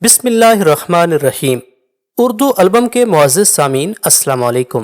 بسم اللہ الرحمن الرحیم۔ اردو البم کے معزز سامعین السلام علیکم۔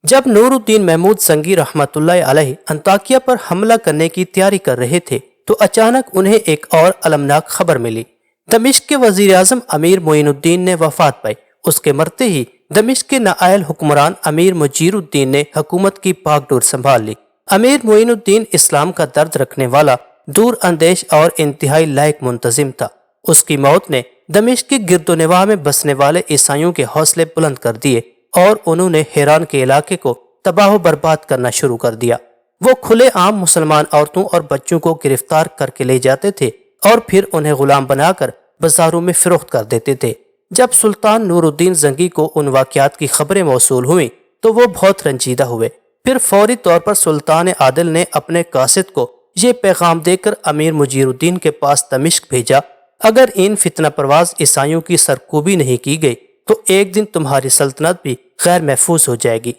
جب نور الدین محمود زنگی رحمۃ اللہ علیہ انطاکیہ پر حملہ کرنے کی تیاری کر رہے تھے تو اچانک انہیں ایک اور المناک خبر ملی۔ دمشق کے وزیر اعظم امیر معین الدین نے وفات پائی۔ اس کے مرتے ہی دمشق کے نائل حکمران امیر مجیر الدین نے حکومت کی باغ ڈور سنبھال لی۔ امیر معین الدین اسلام کا درد رکھنے والا، دور اندیش اور انتہائی لائق منتظم تھا۔ اس کی موت نے دمشق کے گرد و نواح میں بسنے والے عیسائیوں کے حوصلے بلند کر دیے اور انہوں نے حیران کے علاقے کو تباہ و برباد کرنا شروع کر دیا۔ وہ کھلے عام مسلمان عورتوں اور بچوں کو گرفتار کر کے لے جاتے تھے اور پھر انہیں غلام بنا کر بازاروں میں فروخت کر دیتے تھے۔ جب سلطان نور الدین زنگی کو ان واقعات کی خبریں موصول ہوئیں تو وہ بہت رنجیدہ ہوئے۔ پھر فوری طور پر سلطان عادل نے اپنے قاصد کو یہ پیغام دے کر امیر مجیر الدین کے پاس دمشق بھیجا: اگر ان فتنہ پرواز عیسائیوں کی سرکوبی نہیں کی گئی تو ایک دن تمہاری سلطنت بھی غیر محفوظ ہو جائے گی۔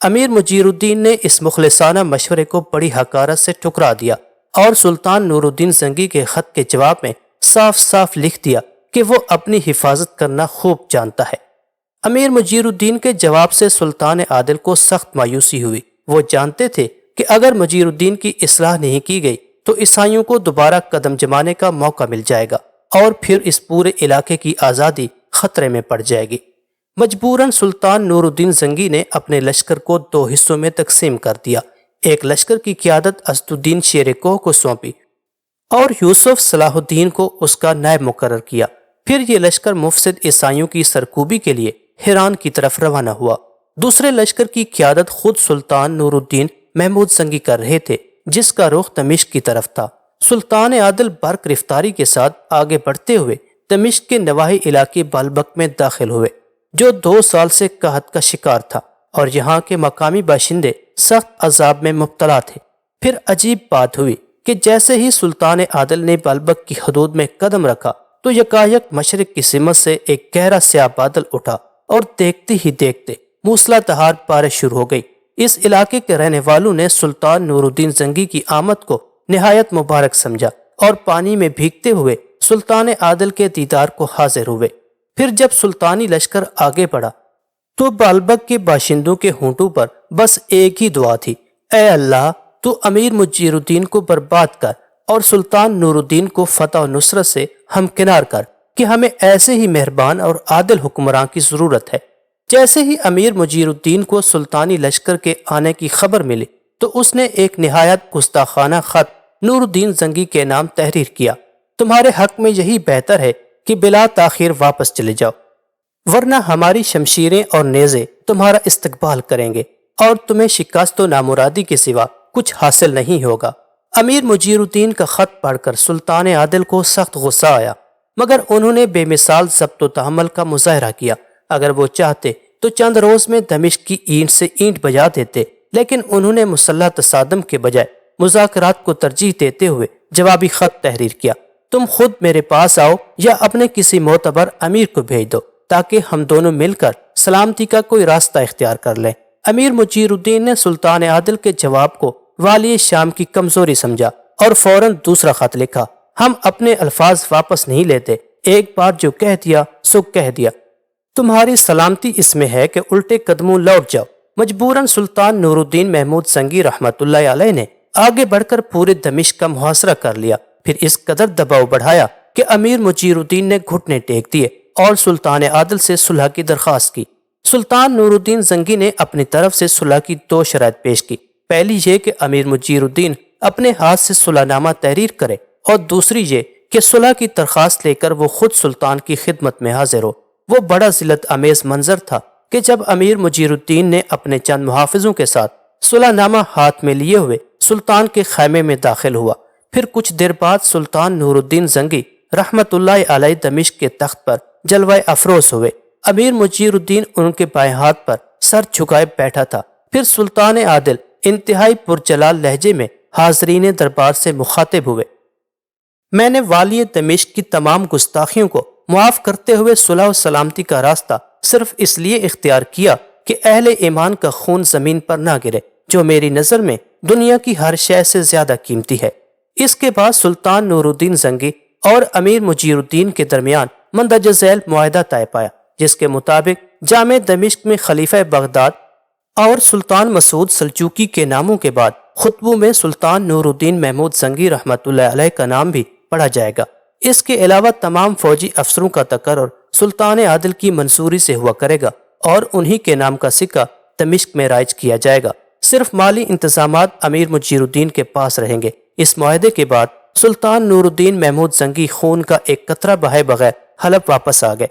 امیر مجیر الدین نے اس مخلصانہ مشورے کو بڑی حقارت سے ٹھکرا دیا اور سلطان نور الدین زنگی کے خط کے جواب میں صاف صاف لکھ دیا کہ وہ اپنی حفاظت کرنا خوب جانتا ہے۔ امیر مجیر الدین کے جواب سے سلطان عادل کو سخت مایوسی ہوئی۔ وہ جانتے تھے کہ اگر مجیر الدین کی اصلاح نہیں کی گئی تو عیسائیوں کو دوبارہ قدم جمانے کا موقع مل جائے گا اور پھر اس پورے علاقے کی آزادی خطرے میں پڑ جائے گی۔ مجبوراً سلطان نور الدین زنگی نے اپنے لشکر کو دو حصوں میں تقسیم کر دیا۔ ایک لشکر کی قیادت اسد الدین شیر کوہ کو سونپی اور یوسف صلاح الدین کو اس کا نائب مقرر کیا۔ پھر یہ لشکر مفسد عیسائیوں کی سرکوبی کے لیے ہیران کی طرف روانہ ہوا۔ دوسرے لشکر کی قیادت خود سلطان نور الدین محمود زنگی کر رہے تھے، جس کا رخ دمشق کی طرف تھا۔ سلطان عادل برگرفتاری کے ساتھ آگے بڑھتے ہوئے دمشق کے نواحی علاقے بالبک میں داخل ہوئے، جو 2 سال سے قحط کا شکار تھا اور یہاں کے مقامی باشندے سخت عذاب میں مبتلا تھے۔ پھر عجیب بات ہوئی کہ جیسے ہی سلطان عادل نے بالبک کی حدود میں قدم رکھا تو یکایک مشرق کی سمت سے ایک گہرا سیاہ بادل اٹھا اور دیکھتے ہی دیکھتے موسلا دھار بارش شروع ہو گئی۔ اس علاقے کے رہنے والوں نے سلطان نور الدین زنگی کی آمد کو نہایت مبارک سمجھا اور پانی میں بھیگتے ہوئے سلطان عادل کے دیدار کو حاضر ہوئے۔ پھر جب سلطانی لشکر آگے بڑھا تو بالبک کے باشندوں کے ہونٹوں پر بس ایک ہی دعا تھی: اے اللہ، تو امیر مجیر الدین کو برباد کر اور سلطان نور الدین کو فتح و نصرت سے ہمکنار کر کہ ہمیں ایسے ہی مہربان اور عادل حکمراں کی ضرورت ہے۔ جیسے ہی امیر مجیر الدین کو سلطانی لشکر کے آنے کی خبر ملی تو اس نے ایک نہایت گستاخانہ خط نور الدین زنگی کے نام تحریر کیا: تمہارے حق میں یہی بہتر ہے کہ بلا تاخیر واپس چلے جاؤ، ورنہ ہماری شمشیریں اور نیزے تمہارا استقبال کریں گے اور تمہیں شکست و نامرادی کے سوا کچھ حاصل نہیں ہوگا۔ امیر مجیر الدین کا خط پڑھ کر سلطان عادل کو سخت غصہ آیا، مگر انہوں نے بے مثال ضبط و تحمل کا مظاہرہ کیا۔ اگر وہ چاہتے تو چند روز میں دمشق کی اینٹ سے اینٹ بجا دیتے، لیکن انہوں نے مسلح تصادم کے بجائے مذاکرات کو ترجیح دیتے ہوئے جوابی خط تحریر کیا: تم خود میرے پاس آؤ یا اپنے کسی معتبر امیر کو بھیج دو تاکہ ہم دونوں مل کر سلامتی کا کوئی راستہ اختیار کر لیں۔ امیر مجیر الدین نے سلطان عادل کے جواب کو والی شام کی کمزوری سمجھا اور فوراً دوسرا خط لکھا: ہم اپنے الفاظ واپس نہیں لیتے، ایک بار جو کہہ دیا سو کہہ دیا، تمہاری سلامتی اس میں ہے کہ الٹے قدموں لوٹ جاؤ۔ مجبوراً سلطان نور الدین محمود زنگی رحمۃ اللہ علیہ نے آگے بڑھ کر پورے دمشق کا محاصرہ کر لیا، پھر اس قدر دباؤ بڑھایا کہ امیر مجیر الدین نے گھٹنے ٹیک دیے اور سلطان عادل سے صلح کی درخواست کی۔ سلطان نور الدین زنگی نے اپنی طرف سے صلح کی 2 شرائط پیش کی: پہلی یہ کہ امیر مجیر الدین اپنے ہاتھ سے صلح نامہ تحریر کرے اور دوسری یہ کہ صلح کی درخواست لے کر وہ خود سلطان کی خدمت میں حاضر ہو۔ وہ بڑا ذلت امیز منظر تھا کہ جب امیر مجیر الدین نے اپنے چند محافظوں کے ساتھ صلح نامہ ہاتھ میں لیے ہوئے سلطان کے خیمے میں داخل ہوا، پھر کچھ دیر بعد سلطان نور الدین زنگی رحمت اللہ علیہ دمشق کے تخت پر جلوہ افروز ہوئے۔ امیر مجیر الدین ان کے بائیں ہاتھ پر سر جھکائے بیٹھا تھا۔ پھر سلطان عادل انتہائی پرجلال لہجے میں حاضرین دربار سے مخاطب ہوئے: میں نے والی دمشق کی تمام گستاخیوں کو معاف کرتے ہوئے صلح و سلامتی کا راستہ صرف اس لیے اختیار کیا کہ اہل ایمان کا خون زمین پر نہ گرے، جو میری نظر میں دنیا کی ہر شے سے زیادہ قیمتی ہے۔ اس کے بعد سلطان نور الدین زنگی اور امیر مجیر الدین کے درمیان مندرجہ ذیل معاہدہ طے پایا، جس کے مطابق جامع دمشق میں خلیفہ بغداد اور سلطان مسعود سلجوقی کے ناموں کے بعد خطبوں میں سلطان نور الدین محمود زنگی رحمۃ اللہ علیہ کا نام بھی پڑھا جائے گا۔ اس کے علاوہ تمام فوجی افسروں کا تقرر سلطان عادل کی منصوری سے ہوا کرے گا اور انہی کے نام کا سکہ دمشق میں رائج کیا جائے گا۔ صرف مالی انتظامات امیر مجیر الدین کے پاس رہیں گے۔ اس معاہدے کے بعد سلطان نور الدین محمود زنگی خون کا ایک قطرہ بہائے بغیر حلب واپس آ گئے۔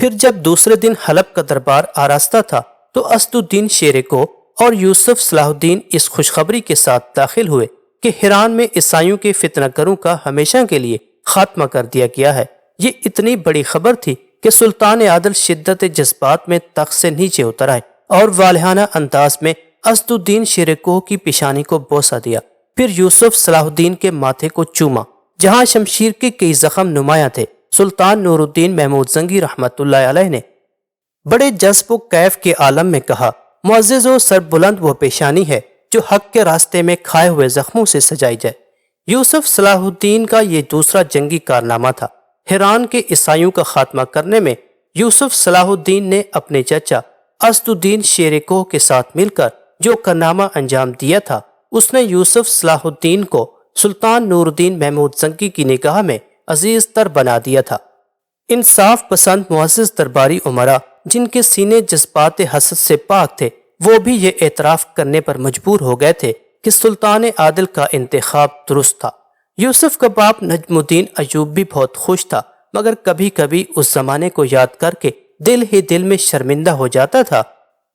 پھر جب دوسرے دن حلب کا دربار آراستہ تھا تو اسد الدین شیر کوہ اور یوسف صلاح الدین اس خوشخبری کے ساتھ داخل ہوئے کہ ہیران میں عیسائیوں کے فتنہ گروں کا ہمیشہ کے لیے خاتمہ کر دیا گیا ہے۔ یہ اتنی بڑی خبر تھی کہ سلطان عادل شدت جذبات میں تخت سے نیچے اتر آئے اور والہانہ انداز میں اسد الدین شیر کوہ کی پیشانی کو بوسہ دیا، پھر یوسف صلاح الدین کے ماتھے کو چوما جہاں شمشیر کے کئی زخم نمایاں تھے۔ سلطان نور الدین محمود زنگی رحمت اللہ علیہ نے بڑے جذب و کیف کے عالم میں کہا، معزز و سربلند وہ پیشانی ہے جو حق کے راستے میں کھائے ہوئے زخموں سے سجائی جائے۔ یوسف صلاح الدین کا یہ دوسرا جنگی کارنامہ تھا۔ ہیران کے عیسائیوں کا خاتمہ کرنے میں یوسف صلاح الدین نے اپنے چچا اسد الدین شیر کوہ کے ساتھ مل کر جو کارنامہ انجام دیا تھا، اس نے یوسف صلاح الدین کو سلطان نور الدین محمود زنگی کی نگاہ میں عزیز تر بنا دیا تھا۔ انصاف پسند معزز درباری امراء جن کے سینے جذبات حسد سے پاک تھے، وہ بھی یہ اعتراف کرنے پر مجبور ہو گئے تھے کہ سلطان عادل کا انتخاب درست تھا۔ یوسف کا باپ نجم الدین ایوب بھی بہت خوش تھا، مگر کبھی کبھی اس زمانے کو یاد کر کے دل ہی دل میں شرمندہ ہو جاتا تھا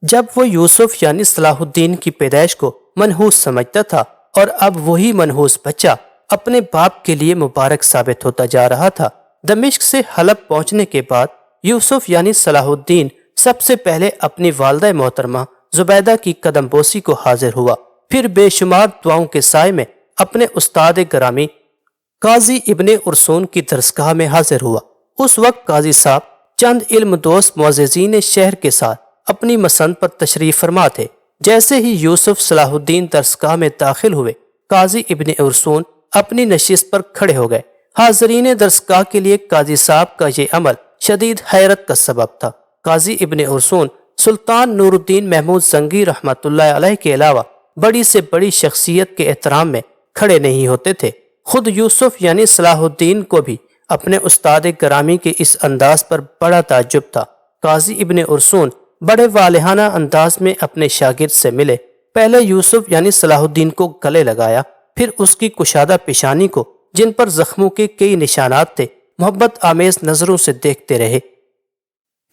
جب وہ یوسف یعنی صلاح الدین کی پیدائش کو منحوس سمجھتا تھا، اور اب وہی منحوس بچہ اپنے باپ کے لیے مبارک ثابت ہوتا جا رہا تھا۔ دمشق سے حلب پہنچنے کے بعد یوسف یعنی صلاح الدین سب سے پہلے اپنی والدہ محترمہ زبیدہ کی قدم بوسی کو حاضر ہوا، پھر بے شمار دعاؤں کے سائے میں اپنے استاد گرامی قاضی ابن ارسون کی درسگاہ میں حاضر ہوا۔ اس وقت قاضی صاحب چند علم دوست معززین شہر کے ساتھ اپنی مسند پر تشریف فرما تھے۔ جیسے ہی یوسف صلاح الدین درسگاہ میں داخل ہوئے، قاضی ابن ارسون اپنی نشست پر کھڑے ہو گئے۔ حاضرین درسگاہ کے لیے قاضی صاحب کا یہ عمل شدید حیرت کا سبب تھا۔ قاضی ابن ارسون سلطان نور الدین محمود زنگی رحمت اللہ علیہ کے علاوہ بڑی سے بڑی شخصیت کے احترام میں کھڑے نہیں ہوتے تھے۔ خود یوسف یعنی صلاح الدین کو بھی اپنے استاد گرامی کے اس انداز پر بڑا تعجب تھا۔ قاضی ابن ارسون بڑے والہانہ انداز میں اپنے شاگرد سے ملے، پہلے یوسف یعنی صلاح الدین کو گلے لگایا، پھر اس کی کشادہ پیشانی کو جن پر زخموں کے کئی نشانات تھے محبت آمیز نظروں سے دیکھتے رہے،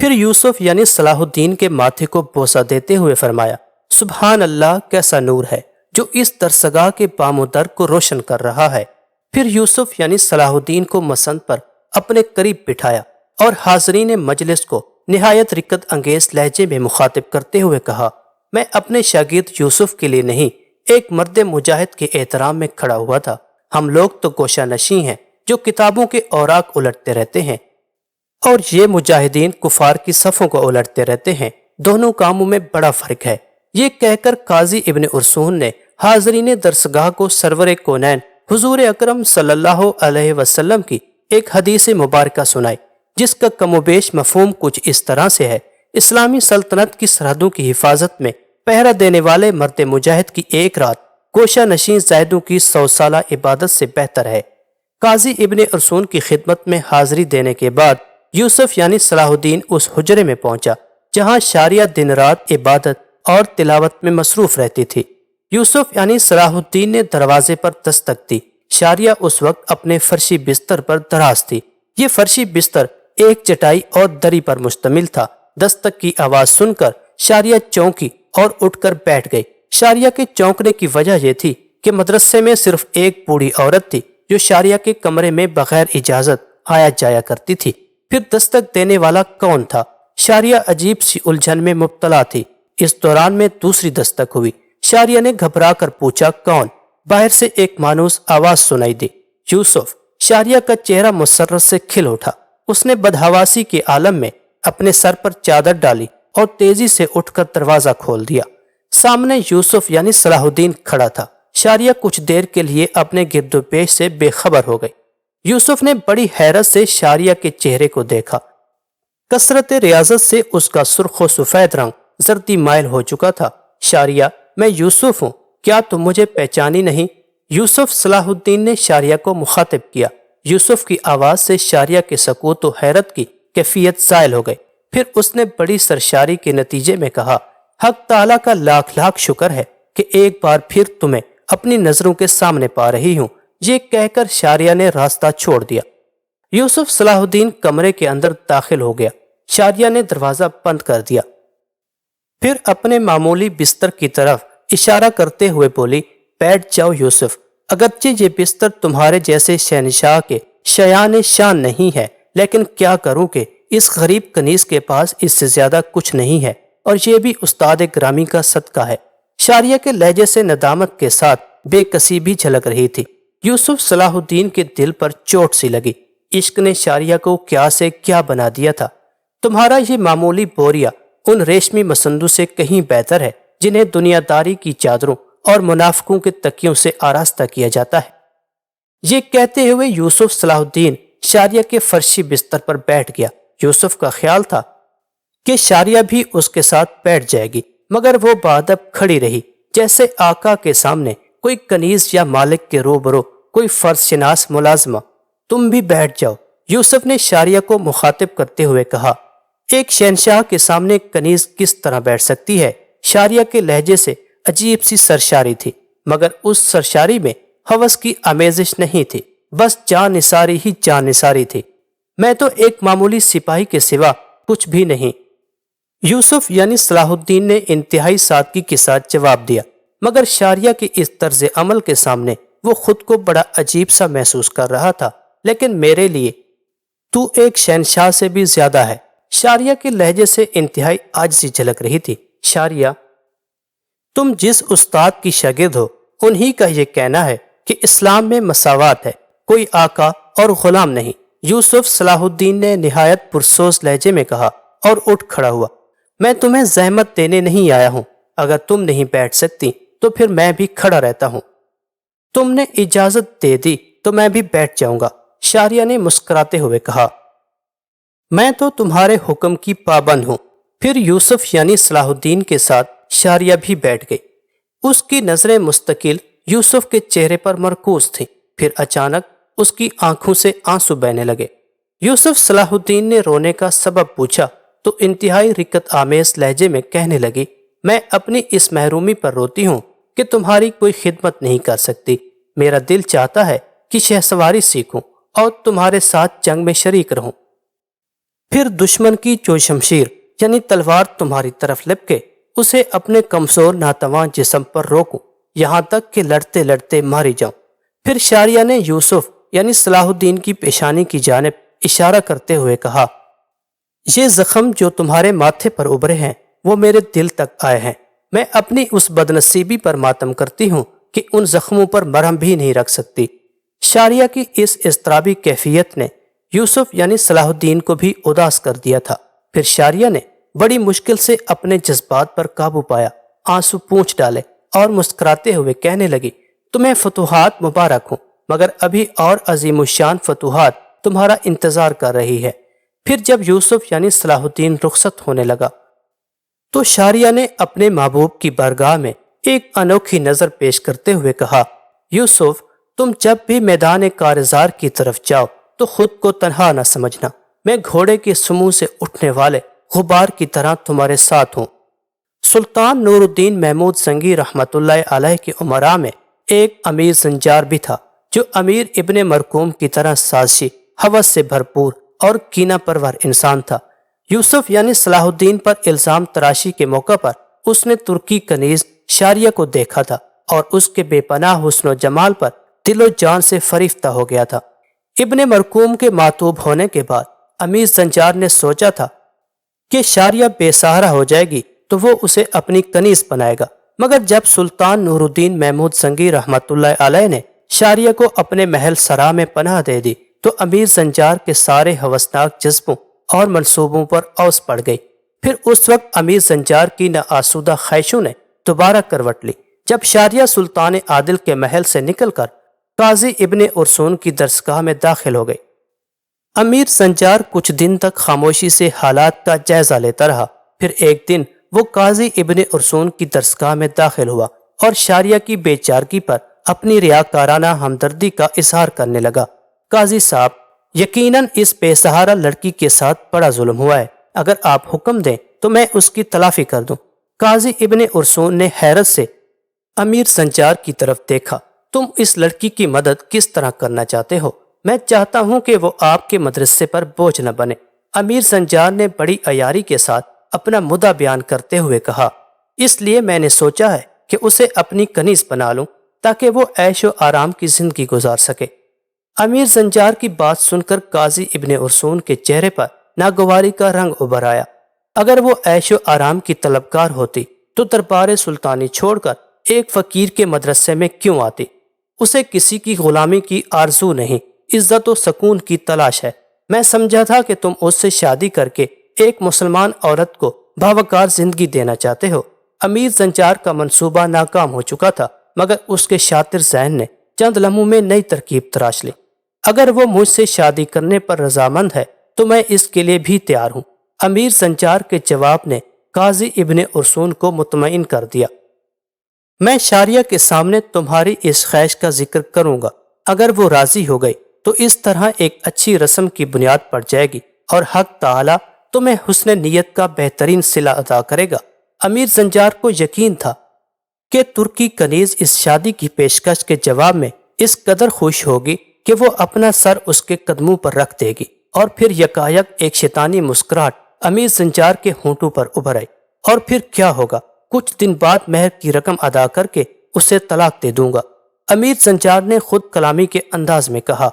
پھر یوسف یعنی صلاح الدین کے ماتھے کو بوسہ دیتے ہوئے فرمایا، سبحان اللہ، کیسا نور ہے جو اس درسگاہ کے بام و در کو روشن کر رہا ہے۔ پھر یوسف یعنی صلاح الدین کو مسند پر اپنے قریب بٹھایا اور حاضرین مجلس کو نہایت رقت انگیز لہجے میں مخاطب کرتے ہوئے کہا، میں اپنے شاگرد یوسف کے لیے نہیں، ایک مرد مجاہد کے احترام میں کھڑا ہوا تھا۔ ہم لوگ تو گوشہ نشیں ہیں جو کتابوں کے اوراق الٹتے رہتے ہیں، اور یہ مجاہدین کفار کی صفوں کو الٹتے رہتے ہیں، دونوں کاموں میں بڑا فرق ہے۔ یہ کہہ کر قاضی ابن ارسون نے حاضرین درسگاہ کو سرور کونین حضور اکرم صلی اللہ علیہ وسلم کی ایک حدیث مبارکہ سنائی، جس کا کم و بیش مفہوم کچھ اس طرح سے ہے، اسلامی سلطنت کی سرحدوں کی حفاظت میں پہرہ دینے والے مرد مجاہد کی ایک رات گوشہ نشین زاہدوں کی 100 سالہ عبادت سے بہتر ہے۔ قاضی ابن ارسون کی خدمت میں حاضری دینے کے بعد یوسف یعنی صلاح الدین اس حجرے میں پہنچا جہاں شاریہ دن رات عبادت اور تلاوت میں مصروف رہتی تھی۔ یوسف یعنی صلاح الدین نے دروازے پر دستک دی۔ شاریہ اس وقت اپنے فرشی بستر پر دراز تھی۔ یہ فرشی بستر ایک چٹائی اور دری پر مشتمل تھا۔ دستک کی آواز سن کر شاریہ چونکی اور اٹھ کر بیٹھ گئی۔ شاریہ کے چونکنے کی وجہ یہ تھی کہ مدرسے میں صرف ایک بوڑھی عورت تھی جو شاریہ کے کمرے میں بغیر اجازت آیا جایا کرتی تھی۔ پھر دستک دینے والا کون تھا؟ شاریہ عجیب سی الجھن میں مبتلا تھی۔ اس دوران میں دوسری دستک ہوئی۔ شاریہ نے گھبرا کر پوچھا، کون؟ باہر سے ایک مانوس آواز سنائی دی، یوسف۔ شاریہ کا چہرہ مسرت سے کھل اٹھا۔ اس نے بدحواسی کے عالم میں اپنے سر پر چادر ڈالی اور تیزی سے اٹھ کر دروازہ کھول دیا۔ سامنے یوسف یعنی صلاح الدین کھڑا تھا۔ شاریہ کچھ دیر کے لیے اپنے گرد و پیش سے بے خبر ہو گئی۔ یوسف نے بڑی حیرت سے شاریہ کے چہرے کو دیکھا۔ کثرت ریاضت سے اس کا سرخ و سفید رنگ زردی مائل ہو چکا تھا۔ شاریہ، میں یوسف ہوں، کیا تم مجھے پہچانی نہیں؟ یوسف صلاح الدین نے شاریہ کو مخاطب کیا۔ یوسف کی آواز سے شاریہ کے سکوت و حیرت کی کیفیت زائل ہو گئی۔ پھر اس نے بڑی سرشاری کے نتیجے میں کہا، حق تعالیٰ کا لاکھ لاکھ شکر ہے کہ ایک بار پھر تمہیں اپنی نظروں کے سامنے پا رہی ہوں۔ یہ کہہ کر شاریہ نے راستہ چھوڑ دیا۔ یوسف صلاح الدین کمرے کے اندر داخل ہو گیا۔ شاریہ نے دروازہ بند کر دیا، پھر اپنے معمولی بستر کی طرف اشارہ کرتے ہوئے بولی، بیٹھ جاؤ یوسف، اگرچہ یہ بستر تمہارے جیسے شہنشاہ کے شایان شان نہیں ہے، لیکن کیا کروں کہ اس غریب کنیز کے پاس اس سے زیادہ کچھ نہیں ہے، اور یہ بھی استاد گرامی کا صدقہ ہے۔ شاریہ کے لہجے سے ندامت کے ساتھ بے کسی بھی جھلک رہی تھی۔ یوسف صلاح الدین کے دل پر چوٹ سی لگی۔ عشق نے شاریہ کو کیا سے کیا بنا دیا تھا۔ تمہارا یہ معمولی بوریا ان ریشمی مسندوں سے کہیں بہتر ہے جنہیں دنیا داری کی چادروں اور منافقوں کے تکیوں سے آراستہ کیا جاتا ہے۔ یہ کہتے ہوئے یوسف صلاح الدین شاریہ کے فرشی بستر پر بیٹھ گیا۔ یوسف کا خیال تھا کہ شاریہ بھی اس کے ساتھ بیٹھ جائے گی، مگر وہ بادب کھڑی رہی، جیسے آقا کے سامنے کوئی کنیز یا مالک کے روبرو کوئی فرض شناس ملازمہ۔ تم بھی بیٹھ جاؤ، یوسف نے شاریہ کو مخاطب کرتے ہوئے کہا۔ ایک شہنشاہ کے سامنے کنیز کس طرح بیٹھ سکتی ہے؟ شاریہ کے لہجے سے عجیب سی سرشاری تھی، مگر اس سرشاری میں ہوس کی آمیزش نہیں تھی، بس جان نثاری ہی جان نثاری تھی۔ میں تو ایک معمولی سپاہی کے سوا کچھ بھی نہیں، یوسف یعنی صلاح الدین نے انتہائی سادگی کے ساتھ جواب دیا، مگر شاریہ کے اس طرز عمل کے سامنے وہ خود کو بڑا عجیب سا محسوس کر رہا تھا۔ لیکن میرے لیے تو ایک شہنشاہ سے بھی زیادہ ہے۔ شاریہ کے لہجے سے انتہائی عاجزی جھلک رہی تھی۔ شاریہ، تم جس استاد کی شاگرد ہو انہی کا یہ کہنا ہے کہ اسلام میں مساوات ہے، کوئی آقا اور غلام نہیں۔ یوسف صلاح الدین نے نہایت پرسوز لہجے میں کہا اور اٹھ کھڑا ہوا۔ میں تمہیں زحمت دینے نہیں آیا ہوں، اگر تم نہیں بیٹھ سکتی تو پھر میں بھی کھڑا رہتا ہوں۔ تم نے اجازت دے دی تو میں بھی بیٹھ جاؤں گا، شاریہ نے مسکراتے ہوئے کہا۔ میں تو تمہارے حکم کی پابند ہوں۔ پھر یوسف یعنی صلاح الدین کے ساتھ شاریہ بھی بیٹھ گئی۔ اس کی نظریں مستقل یوسف کے چہرے پر مرکوز تھیں۔ پھر اچانک اس کی آنکھوں سے آنسو بہنے لگے۔ یوسف صلاح الدین نے رونے کا سبب پوچھا تو انتہائی رقت آمیز لہجے میں کہنے لگی، میں اپنی اس محرومی پر روتی ہوں کہ تمہاری کوئی خدمت نہیں کر سکتی۔ میرا دل چاہتا ہے کہ شہسواری سیکھوں اور تمہارے ساتھ جنگ میں شریک رہوں، پھر دشمن کی جو شمشیر یعنی تلوار تمہاری طرف لپکے اسے اپنے کمزور ناتواں جسم پر روکوں، یہاں تک کہ لڑتے لڑتے ماری جاؤں۔ پھر شاریہ نے یوسف یعنی صلاح الدین کی پیشانی کی جانب اشارہ کرتے ہوئے کہا، یہ زخم جو تمہارے ماتھے پر ابھرے ہیں وہ میرے دل تک آئے ہیں۔ میں اپنی اس بدنصیبی پر ماتم کرتی ہوں کہ ان زخموں پر مرہم بھی نہیں رکھ سکتی۔ شاریہ کی اس اضطرابی کیفیت نے یوسف یعنی صلاح الدین کو بھی اداس کر دیا تھا۔ پھر شاریہ نے بڑی مشکل سے اپنے جذبات پر قابو پایا، آنسو پونچھ ڈالے اور مسکراتے ہوئے کہنے لگی، تمہیں فتوحات مبارک ہوں، مگر ابھی اور عظیم الشان فتوحات تمہارا انتظار کر رہی ہے۔ پھر جب یوسف یعنی صلاح الدین رخصت ہونے لگا تو شاریہ نے اپنے محبوب کی بارگاہ میں ایک انوکھی نظر پیش کرتے ہوئے کہا، یوسف، تم جب بھی میدان کارزار کی طرف جاؤ تو خود کو تنہا نہ سمجھنا، میں گھوڑے کے سمو سے اٹھنے والے غبار کی طرح تمہارے ساتھ ہوں۔ سلطان نور الدین محمود سنگی رحمت اللہ علیہ کے امراء میں ایک امیر زنجار بھی تھا، جو امیر ابن مرکوم کی طرح سازشی، ہوس سے بھرپور اور کینہ پرور انسان تھا۔ یوسف یعنی صلاح الدین پر الزام تراشی کے موقع پر اس نے ترکی کنیز شاریہ کو دیکھا تھا اور اس کے بے پناہ حسن و جمال پر دل و جان سے فریفتہ ہو گیا تھا۔ ابن مرکوم کے ماتوب ہونے کے بعد امیر زنجار نے سوچا تھا کہ شاریہ بے سہارا ہو جائے گی تو وہ اسے اپنی کنیز بنائے گا، مگر جب سلطان نور الدین محمود سنگی رحمت اللہ علیہ نے شاریہ کو اپنے محل سرا میں پناہ دے دی تو امیر زنجار کے سارے ہوسناک جذبوں اور منصوبوں پر اوس پڑ گئی۔ پھر اس وقت امیر زنجار کی ناآسودہ خواہشوں نے دوبارہ کروٹ لی۔ جب شاریہ سلطان عادل کے محل سے نکل کر قاضی ابن ارسون کی درسگاہ میں داخل ہو گئے۔ امیر سنجار کچھ دن تک خاموشی سے حالات کا جائزہ لیتا رہا۔ پھر ایک دن وہ قاضی ابن ارسون کی درسگاہ میں داخل ہوا اور شاریہ کی بے چارگی پر اپنی ریاکارانہ ہمدردی کا اظہار کرنے لگا۔ قاضی صاحب، یقیناً اس بے سہارا لڑکی کے ساتھ بڑا ظلم ہوا ہے، اگر آپ حکم دیں تو میں اس کی تلافی کر دوں۔ قاضی ابن ارسون نے حیرت سے امیر سنجار کی طرف دیکھا۔ تم اس لڑکی کی مدد کس طرح کرنا چاہتے ہو؟ میں چاہتا ہوں کہ وہ آپ کے مدرسے پر بوجھ نہ بنے۔ امیر سنجار نے بڑی عیاری کے ساتھ اپنا مدعا بیان کرتے ہوئے کہا، اس لیے میں نے سوچا ہے کہ اسے اپنی کنیز بنا لوں تاکہ وہ عیش و آرام کی زندگی گزار سکے۔ امیر سنجار کی بات سن کر قاضی ابن ارسون کے چہرے پر ناگواری کا رنگ ابھر آیا۔ اگر وہ عیش و آرام کی طلبگار ہوتی تو دربار سلطانی چھوڑ کر ایک فقیر کے مدرسے میں کیوں آتی؟ اسے کسی کی غلامی کی آرزو نہیں، عزت و سکون کی تلاش ہے۔ میں سمجھا تھا کہ تم اس سے شادی کر کے ایک مسلمان عورت کو باوقار زندگی دینا چاہتے ہو۔ امیر سنجار کا منصوبہ ناکام ہو چکا تھا، مگر اس کے شاطر ذہن نے چند لمحوں میں نئی ترکیب تراش لی۔ اگر وہ مجھ سے شادی کرنے پر رضامند ہے تو میں اس کے لیے بھی تیار ہوں۔ امیر سنجار کے جواب نے قاضی ابن ارسون کو مطمئن کر دیا۔ میں شاریہ کے سامنے تمہاری اس خواہش کا ذکر کروں گا۔ اگر وہ راضی ہو گئی تو اس طرح ایک اچھی رسم کی بنیاد پڑ جائے گی اور حق تعالی تمہیں حسن نیت کا بہترین صلہ ادا کرے گا۔ امیر سنجار کو یقین تھا کہ ترکی کنیز اس شادی کی پیشکش کے جواب میں اس قدر خوش ہوگی کہ وہ اپنا سر اس کے قدموں پر رکھ دے گی، اور پھر یکایک ایک شیطانی مسکراہٹ امیر سنجار کے ہونٹوں پر ابھر آئی۔ اور پھر کیا ہوگا؟ کچھ دن بعد مہر کی رقم ادا کر کے اسے طلاق دے دوں گا۔ امیر سنجار نے خود کلامی کے انداز میں کہا۔